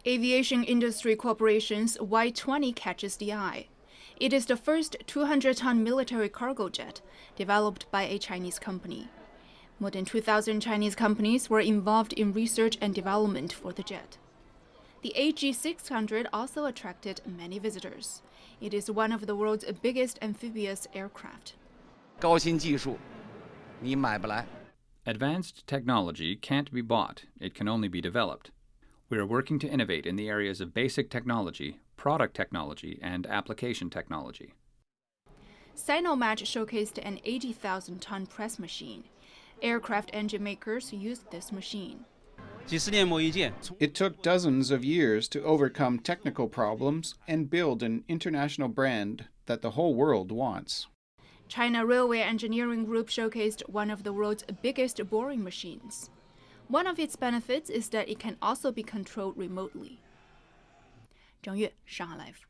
Aviation industry corporation's Y-20 catches the eye. It is the first 200-ton military cargo jet developed by a Chinese company. More than 2,000 Chinese companies were involved in research and development for the jet. The AG600 also attracted many visitors. It is one of the world's biggest amphibious aircraft. 高新技术，你买不来。 Advanced technology can't be bought, it can only be developed. We are working to innovate in the areas of basic technology, product technology, and application technology. Sinomat showcased an 80,000-ton press machine. Aircraft engine makers used this machine. It took dozens of years to overcome technical problems and build an international brand that the whole world wants. China Railway Engineering Group showcased one of the world's biggest boring machines. One of its benefits is that it can also be controlled remotely. 郑月，上海 Live。